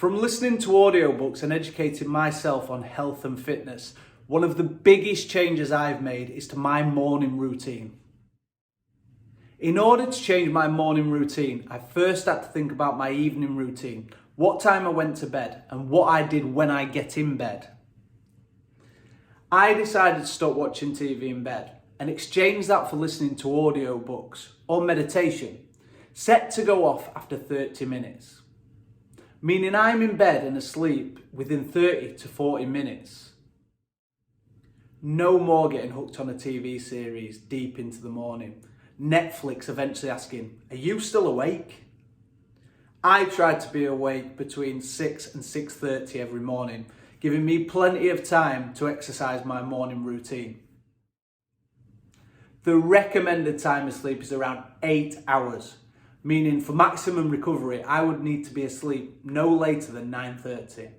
From listening to audiobooks and educating myself on health and fitness, one of the biggest changes I've made is to my morning routine. In order to change my morning routine, I first had to think about my evening routine, what time I went to bed and what I did when I get in bed. I decided to stop watching TV in bed and exchange that for listening to audiobooks or meditation, set to go off after 30 minutes. Meaning I'm in bed and asleep within 30 to 40 minutes. No more getting hooked on a TV series deep into the morning. Netflix eventually asking, "Are you still awake?" I tried to be awake between 6 and 6:30 every morning, giving me plenty of time to exercise my morning routine. The recommended time of sleep is around 8 hours. Meaning for maximum recovery, I would need to be asleep no later than 9:30.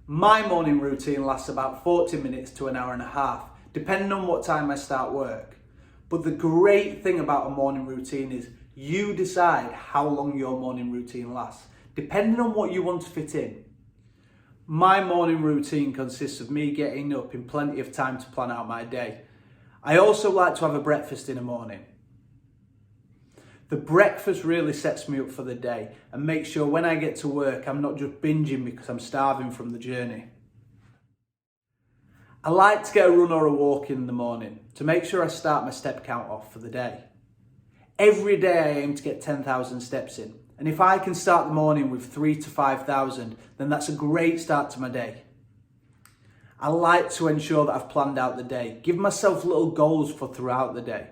My morning routine lasts about 40 minutes to an hour and a half, depending on what time I start work. But the great thing about a morning routine is you decide how long your morning routine lasts, depending on what you want to fit in. My morning routine consists of me getting up in plenty of time to plan out my day. I also like to have a breakfast in the morning. The breakfast really sets me up for the day and makes sure when I get to work, I'm not just binging because I'm starving from the journey. I like to get a run or a walk in the morning to make sure I start my step count off for the day. Every day I aim to get 10,000 steps in. And if I can start the morning with 3,000 to 5,000, then that's a great start to my day. I like to ensure that I've planned out the day, give myself little goals for throughout the day,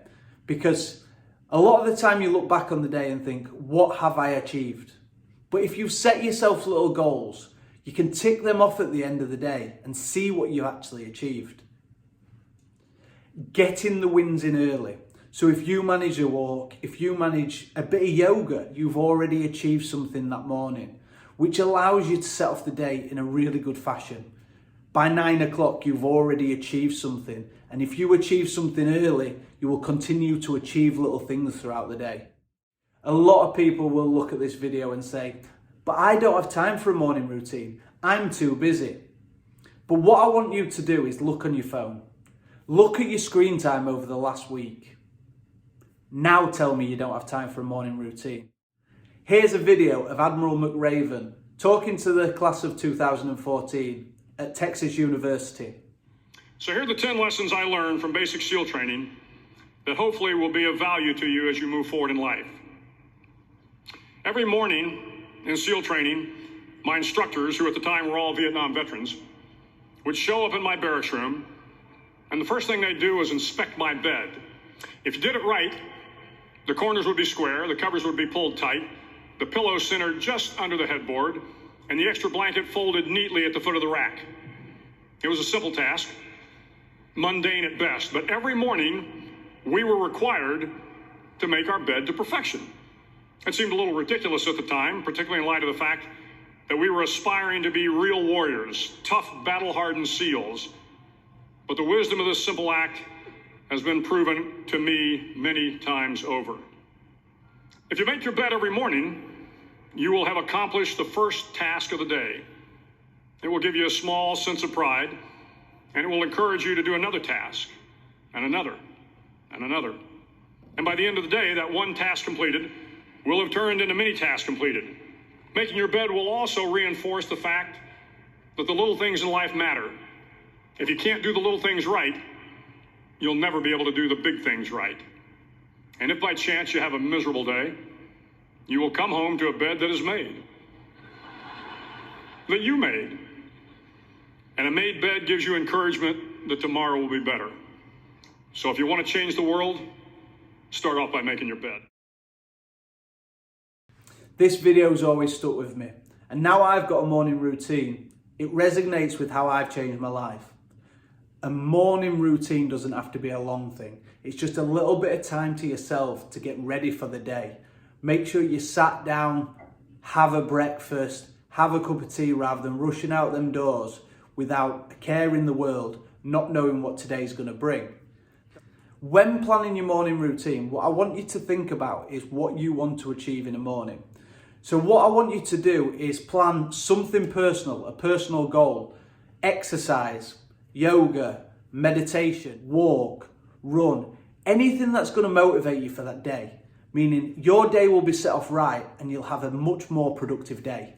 because a lot of the time you look back on the day and think, what have I achieved? But if you set yourself little goals, you can tick them off at the end of the day and see what you actually achieved. Getting the wins in early. So if you manage a walk, if you manage a bit of yoga, you've already achieved something that morning, which allows you to set off the day in a really good fashion. By 9 o'clock, you've already achieved something. And if you achieve something early, you will continue to achieve little things throughout the day. A lot of people will look at this video and say, but I don't have time for a morning routine. I'm too busy. But what I want you to do is look on your phone. Look at your screen time over the last week. Now tell me you don't have time for a morning routine. Here's a video of Admiral McRaven talking to the class of 2014 at Texas University. So here are the 10 lessons I learned from basic SEAL training that hopefully will be of value to you as you move forward in life. Every morning in SEAL training, my instructors, who at the time were all Vietnam veterans, would show up in my barracks room, and the first thing they'd do was inspect my bed. If you did it right, the corners would be square, the covers would be pulled tight, the pillow centered just under the headboard, and the extra blanket folded neatly at the foot of the rack. It was a simple task, mundane at best, but every morning we were required to make our bed to perfection. It seemed a little ridiculous at the time, particularly in light of the fact that we were aspiring to be real warriors, tough, battle-hardened SEALs. But the wisdom of this simple act has been proven to me many times over. If you make your bed every morning, you will have accomplished the first task of the day. It will give you a small sense of pride, and it will encourage you to do another task, and another, and another. And by the end of the day, that one task completed will have turned into many tasks completed. Making your bed will also reinforce the fact that the little things in life matter. If you can't do the little things right, you'll never be able to do the big things right. And if by chance you have a miserable day, you will come home to a bed that is made, that you made. And a made bed gives you encouragement that tomorrow will be better. So if you want to change the world, start off by making your bed. This video's always stuck with me, and now I've got a morning routine. It resonates with how I've changed my life. A morning routine doesn't have to be a long thing. It's just a little bit of time to yourself to get ready for the day. Make sure you sat down, have a breakfast, have a cup of tea rather than rushing out them doors without a care in the world, not knowing what today's going to bring. When planning your morning routine, what I want you to think about is what you want to achieve in the morning. So what I want you to do is plan something personal, a personal goal, exercise, yoga, meditation, walk, run, anything that's going to motivate you for that day, meaning your day will be set off right and you'll have a much more productive day.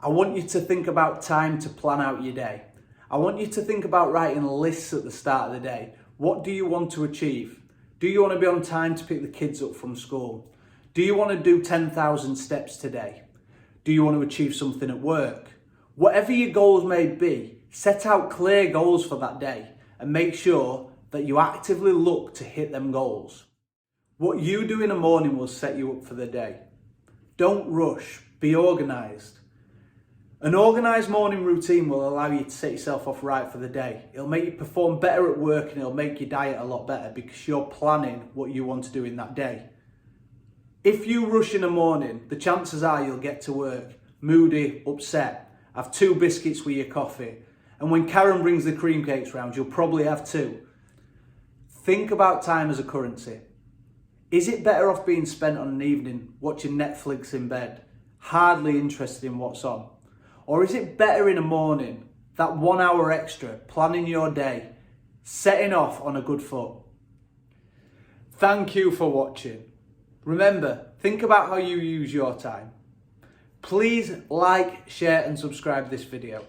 I want you to think about time to plan out your day. I want you to think about writing lists at the start of the day. What do you want to achieve? Do you want to be on time to pick the kids up from school? Do you want to do 10,000 steps today? Do you want to achieve something at work? Whatever your goals may be, set out clear goals for that day and make sure that you actively look to hit them goals. What you do in the morning will set you up for the day. Don't rush, be organised. An organised morning routine will allow you to set yourself off right for the day. It'll make you perform better at work and it'll make your diet a lot better because you're planning what you want to do in that day. If you rush in the morning, the chances are you'll get to work moody, upset, have 2 biscuits with your coffee, and when Karen brings the cream cakes round, you'll probably have 2. Think about time as a currency. Is it better off being spent on an evening watching Netflix in bed, hardly interested in what's on? Or is it better in the morning, that 1 hour extra, planning your day, setting off on a good foot? Thank you for watching. Remember, think about how you use your time. Please like, share and subscribe this video.